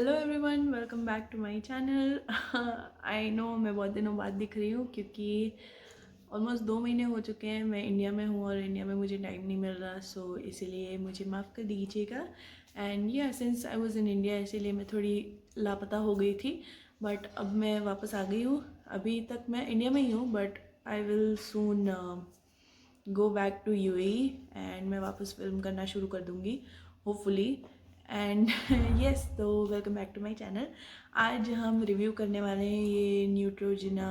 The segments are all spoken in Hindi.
Hello everyone, welcome back to my channel. I know मैं बहुत दिनों बाद दिख रही हूँ क्योंकि ऑलमोस्ट 2 महीने हो चुके हैं मैं इंडिया में हूँ और इंडिया में मुझे टाइम नहीं मिल रहा, सो इसीलिए मुझे माफ़ कर दीजिएगा। एंड या since I was in India इसीलिए मैं थोड़ी लापता हो गई थी, बट अब मैं वापस आ गई हूँ। अभी तक मैं इंडिया में ही हूँ but I will soon go back to UAE and मैं वापस फिल्म करना शुरू कर दूँगी होपफुली। एंड यस, तो welcome back to my channel. आज हम रिव्यू करने वाले हैं ये Neutrogena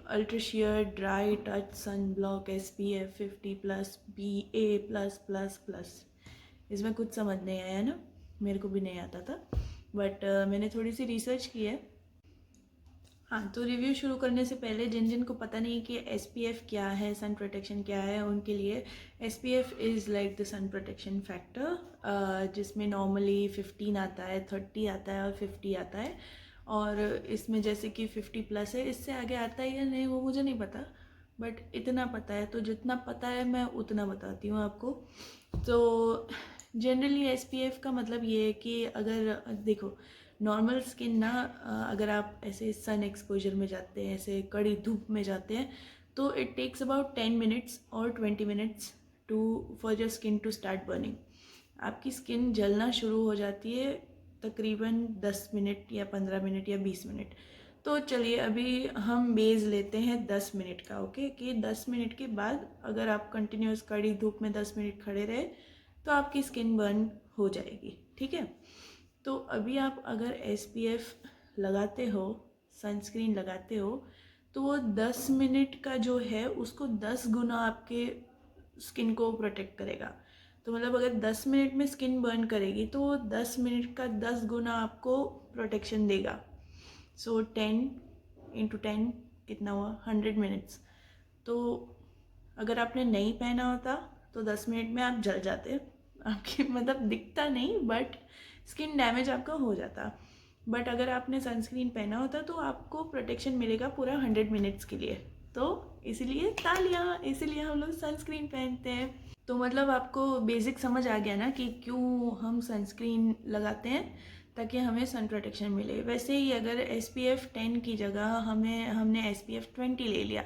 ultra sheer dry touch sun block SPF 50+ PA+++। इसमें कुछ समझ नहीं आया ना, मेरे को भी नहीं आता था, बट मैंने थोड़ी सी रिसर्च की है। हाँ, तो रिव्यू शुरू करने से पहले जिन जिन को पता नहीं कि SPF क्या है, सन प्रोटेक्शन क्या है, उनके लिए SPF is like the sun protection factor, जिसमें नॉर्मली 15 आता है, 30 आता है और 50 आता है। और इसमें जैसे कि 50+ है, इससे आगे आता है या नहीं वो मुझे नहीं पता, बट इतना पता है, तो जितना पता है मैं उतना बताती हूँ आपको। तो जनरली SPF का मतलब ये है कि अगर देखो नॉर्मल स्किन ना, अगर आप ऐसे सन एक्सपोजर में जाते हैं, ऐसे कड़ी धूप में जाते हैं, तो इट टेक्स अबाउट 10 मिनट्स और 20 minutes to for your skin to start burning. आपकी स्किन जलना शुरू हो जाती है तकरीबन 10 मिनट या 15 मिनट या 20 मिनट। तो चलिए अभी हम बेस लेते हैं 10 मिनट का, ओके, कि 10 मिनट के बाद अगर आप कंटिन्यूस कड़ी धूप में 10 मिनट खड़े रहे तो आपकी स्किन बर्न हो जाएगी, ठीक है। तो अभी आप अगर SPF लगाते हो, सनस्क्रीन लगाते हो, तो वो 10 मिनट का जो है उसको 10 गुना आपके स्किन को प्रोटेक्ट करेगा। तो मतलब अगर 10 मिनट में स्किन बर्न करेगी तो वो 10 मिनट का 10 गुना आपको प्रोटेक्शन देगा। सो 10 × 10 कितना हुआ, 100 मिनट्स। तो अगर आपने नहीं पहना होता तो 10 मिनट में आप जल जाते, आपकी मतलब दिखता नहीं बट स्किन डैमेज आपका हो जाता। बट अगर आपने सनस्क्रीन पहना होता तो आपको प्रोटेक्शन मिलेगा पूरा 100 मिनट्स के लिए। तो इसीलिए तालियां, इसीलिए हम लोग सनस्क्रीन पहनते हैं। तो मतलब आपको बेसिक समझ आ गया ना कि क्यों हम सनस्क्रीन लगाते हैं, ताकि हमें सन प्रोटेक्शन मिले। वैसे ही अगर SPF 10 की जगह हमने SPF 20 ले लिया,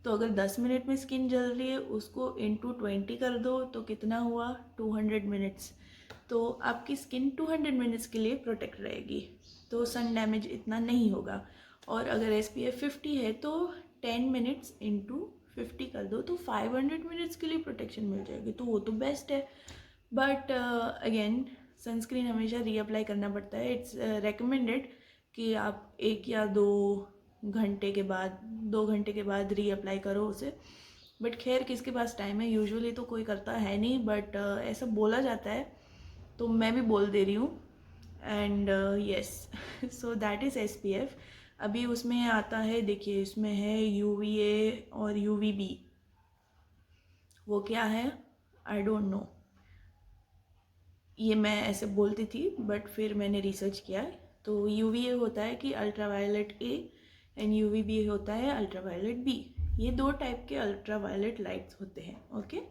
तो अगर 10 मिनट में स्किन जल रही है उसको इंटू 20 कर दो तो कितना हुआ, 200 मिनट्स। तो आपकी स्किन 200 मिनट्स के लिए प्रोटेक्ट रहेगी, तो सन डैमेज इतना नहीं होगा। और अगर SPF 50 है तो 10 मिनट्स इंटू 50 कर दो तो 500 मिनट्स के लिए प्रोटेक्शन मिल जाएगी, तो वो तो बेस्ट है। बट अगेन सनस्क्रीन हमेशा रीअप्लाई करना पड़ता है। इट्स रेकमेंडेड कि आप 1 या 2 घंटे के बाद, 2 घंटे के बाद रीअप्लाई करो उसे। बट खैर किसके पास टाइम है, यूजुअली तो कोई करता है नहीं, बट ऐसा बोला जाता है तो मैं भी बोल दे रही हूँ। And yes, so that is SPF। अभी उसमें आता है, देखिए इसमें है UVA और UVB। वो क्या है आई डोंट नो, ये मैं ऐसे बोलती थी बट फिर मैंने रिसर्च किया। तो UVA होता है कि अल्ट्रावायलेट A एंड UVB होता है अल्ट्रावायलेट B। ये 2 टाइप के अल्ट्रावायलेट लाइट्स होते हैं, ओके,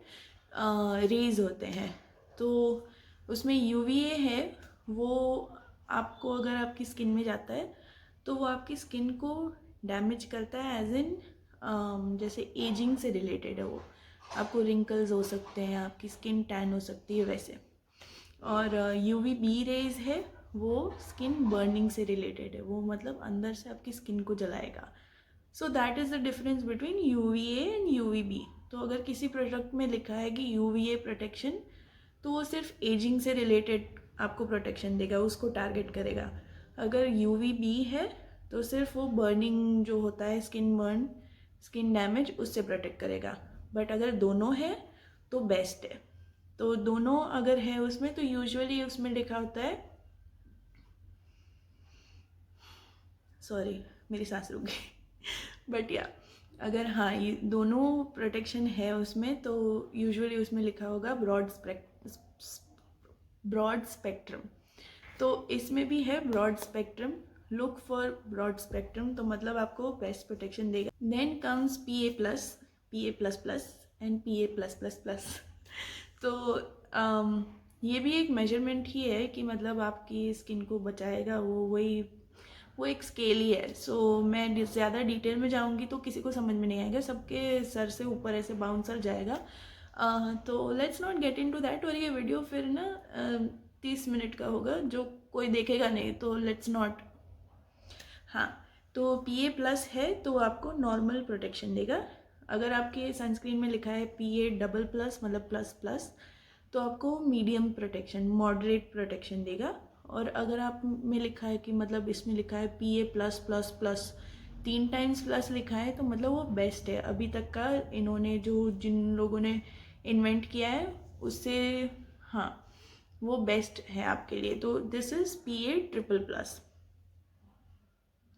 रेज होते हैं। तो उसमें UVA है, वो आपको अगर आपकी स्किन में जाता है तो वो आपकी स्किन को डैमेज करता है, एज इन जैसे एजिंग से रिलेटेड है वो। आपको रिंकल्स हो सकते हैं, आपकी स्किन टैन हो सकती है वैसे। और UVB रेज है, वो स्किन बर्निंग से रिलेटेड है, वो मतलब अंदर से आपकी स्किन को जलाएगा। So that is the difference between UVA and UVB। तो अगर किसी प्रोडक्ट में लिखा है कि UVA प्रोटेक्शन, तो वो सिर्फ एजिंग से रिलेटेड आपको प्रोटेक्शन देगा, उसको टारगेट करेगा। अगर UVB है तो सिर्फ वो बर्निंग जो होता है, स्किन बर्न, स्किन डैमेज, उससे प्रोटेक्ट करेगा। बट अगर दोनों है तो बेस्ट है। तो दोनों अगर है उसमें तो यूजुअली उसमें लिखा होता है, सॉरी मेरी सांस रुक गई बट या, अगर हाँ ये दोनों प्रोटेक्शन है उसमें तो यूजुअली उसमें लिखा होगा ब्रॉड स्पेक्ट्रम। तो इसमें भी है broad spectrum, look for broad spectrum, तो मतलब आपको बेस्ट प्रोटेक्शन देगा। Then comes PA+, PA++ and PA+++। तो ये भी एक मेजरमेंट ही है कि मतलब आपकी स्किन को बचाएगा, वो एक स्केल ही है। सो मैं ज़्यादा डिटेल में जाऊंगी तो किसी को समझ में नहीं आएगा, सबके सर से ऊपर ऐसे बाउंसर जाएगा। तो let's not get into that. और ये वीडियो फिर ना 30 मिनट का होगा, जो कोई देखेगा नहीं, तो लेट्स नॉट। हाँ, तो PA+ है तो आपको नॉर्मल प्रोटेक्शन देगा। अगर आपके सनस्क्रीन में लिखा है PA++ मतलब प्लस प्लस, तो आपको मीडियम प्रोटेक्शन, मॉडरेट प्रोटेक्शन देगा। और अगर आप में लिखा है कि मतलब इसमें लिखा है PA+++, 3 टाइम्स प्लस लिखा है, तो मतलब वो बेस्ट है अभी तक का। इन्होंने जो जिन लोगों ने इन्वेंट किया है उससे, हाँ, वो बेस्ट है आपके लिए। तो दिस इज़ PA++।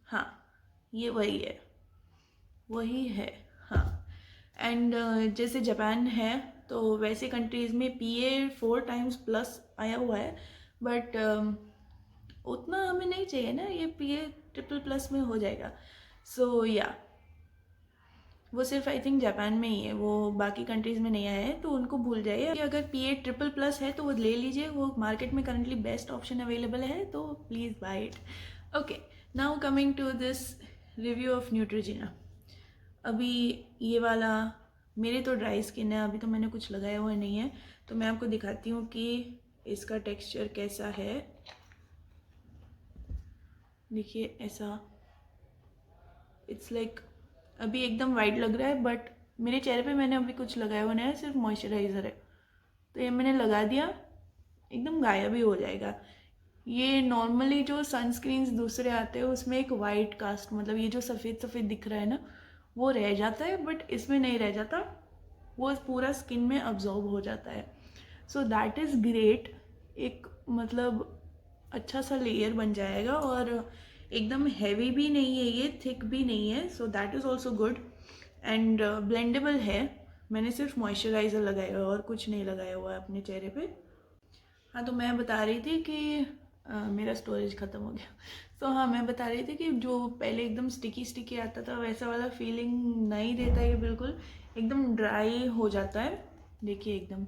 हाँ, ये वही है। हाँ, एंड जैसे जापान है तो वैसे कंट्रीज़ में PA 4 टाइम्स प्लस आया हुआ है, बट उतना हमें नहीं चाहिए ना, ये PA++ में हो जाएगा। सो या वो सिर्फ आई थिंक जापान में ही है, वो बाकी कंट्रीज़ में नहीं आया है, तो उनको भूल जाइए। कि अगर PA++ है तो वो ले लीजिए, वो मार्केट में करंटली बेस्ट ऑप्शन अवेलेबल है, तो please buy it. Okay, now coming to this review of Neutrogena. अभी ये वाला, मेरी तो ड्राई स्किन है, अभी तो मैंने कुछ लगाया हुआ नहीं है, तो मैं आपको दिखाती हूँ कि इसका टेक्सचर कैसा है। देखिए ऐसा, इट्स लाइक अभी एकदम वाइट लग रहा है, बट मेरे चेहरे पे मैंने अभी कुछ लगाया हुआ नहीं है, सिर्फ मॉइस्चराइज़र है। तो ये मैंने लगा दिया, एकदम गायब ही हो जाएगा। ये नॉर्मली जो सनस्क्रीन्स दूसरे आते हैं उसमें एक वाइट कास्ट, मतलब ये जो सफ़ेद सफ़ेद दिख रहा है ना, वो रह जाता है, बट इसमें नहीं रह जाता, वो पूरा स्किन में अब्जॉर्ब हो जाता है। सो दैट इज़ ग्रेट। एक मतलब अच्छा सा लेयर बन जाएगा, और एकदम हैवी भी नहीं है, ये थिक भी नहीं है, सो that is also good. And blendable है। मैंने सिर्फ मॉइस्चराइज़र लगाया हुआ है और कुछ नहीं लगाया हुआ है अपने चेहरे पे। हाँ, तो मैं बता रही थी कि मेरा स्टोरेज ख़त्म हो गया। तो हाँ, मैं बता रही थी कि जो पहले एकदम स्टिकी स्टिकी आता था वैसा वाला फीलिंग नहीं देता ये, बिल्कुल एकदम ड्राई हो जाता है। देखिए एकदम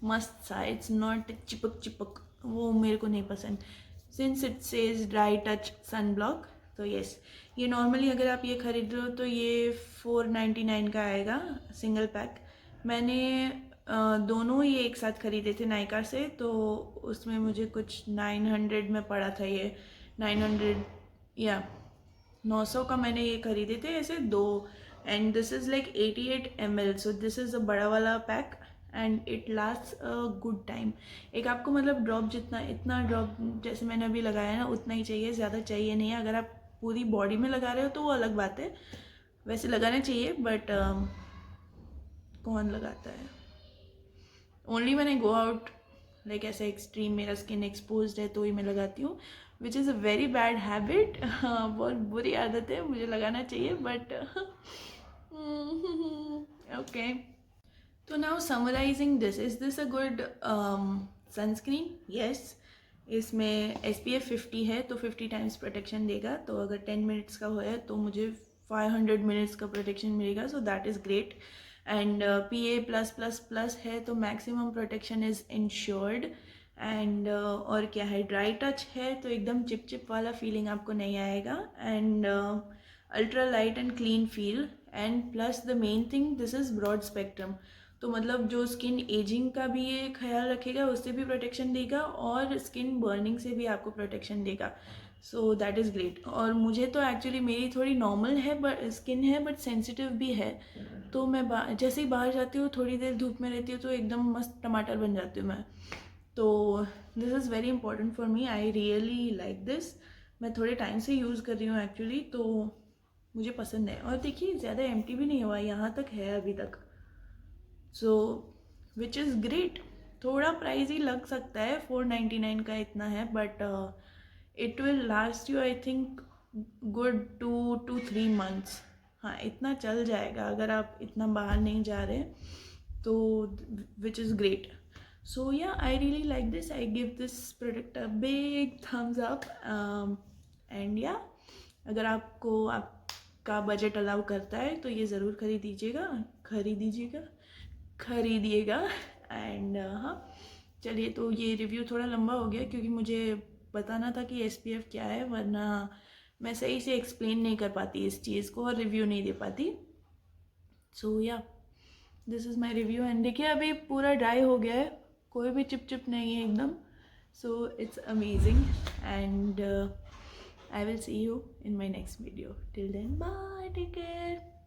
मस्त सा, इट्स नॉट चिपक चिपक, वो मेरे को नहीं पसंद। Since it says dry touch sun block, तो यस, ये नॉर्मली अगर आप ये खरीद रहे हो तो ये 499 का आएगा सिंगल पैक। मैंने दोनों ये एक साथ खरीदे थे नायका से, तो उसमें मुझे कुछ 900 में पड़ा था ये, 900 या 900 का मैंने ये खरीदे थे ऐसे दो। And this is like 88 ml, so this is a बड़ा वाला pack and it last a good time. एक आपको मतलब ड्रॉप जितना, इतना ड्रॉप जैसे मैंने अभी लगाया ना उतना ही चाहिए, ज़्यादा चाहिए नहीं है। अगर आप पूरी बॉडी में लगा रहे हो तो वो अलग बात है, वैसे लगाना चाहिए, बट कौन लगाता है। Only when I go out, like ऐसा एक्सट्रीम मेरा स्किन एक्सपोज्ड है तो ही मैं लगाती हूँ, which is a very bad habit. बहुत बुरी आदत है, मुझे लगाना चाहिए बट ओके। तो now summarising this, is this a good sunscreen? Yes, इसमें SPF 50 है तो 50 टाइम्स प्रोटेक्शन देगा। तो अगर 10 मिनट्स का हो है तो मुझे 500 मिनट्स का प्रोटेक्शन मिलेगा, सो that is great. And PA+++ है तो maximum protection is insured. And और क्या है, ड्राई टच है तो एकदम चिप चिप वाला फीलिंग आपको नहीं आएगा। And ultra light and clean feel. And plus the main thing, this is broad spectrum, तो मतलब जो स्किन एजिंग का भी ये ख्याल रखेगा, उससे भी प्रोटेक्शन देगा, और स्किन बर्निंग से भी आपको प्रोटेक्शन देगा। सो दैट इज़ ग्रेट। और मुझे तो एक्चुअली मेरी थोड़ी नॉर्मल है बट स्किन है, बट सेंसिटिव भी है। तो मैं जैसे ही बाहर जाती हूँ, थोड़ी देर धूप में रहती हूँ, तो एकदम मस्त टमाटर बन जाती हूँ मैं। तो this is very important for me, I really like this. मैं थोड़े टाइम से यूज़ कर रही हूँ एक्चुअली, तो मुझे पसंद है। और देखिए ज़्यादा एम्प्टी भी नहीं हुआ, यहाँ तक है अभी तक, सो विच इज़ ग्रेट। थोड़ा प्राइस ही लग सकता है, 499 का इतना है, but it will last you I think good 2 to 3 months। हाँ, इतना चल जाएगा अगर आप इतना बाहर नहीं जा रहे, तो which is great. So yeah, I really like this, I give this product a big thumbs up. And yeah, अगर आपको आपका बजट अलाउ करता है तो ये ज़रूर खरीदिएगा। एंड हाँ, चलिए, तो ये रिव्यू थोड़ा लंबा हो गया क्योंकि मुझे बताना था कि SPF क्या है, वरना मैं सही से एक्सप्लेन नहीं कर पाती इस चीज़ को और रिव्यू नहीं दे पाती। सो या, this is my review. And देखिए अभी पूरा ड्राई हो गया है, कोई भी चिप चिप नहीं है एकदम। So it's amazing and I will see you in my next video. Till then, bye, take care.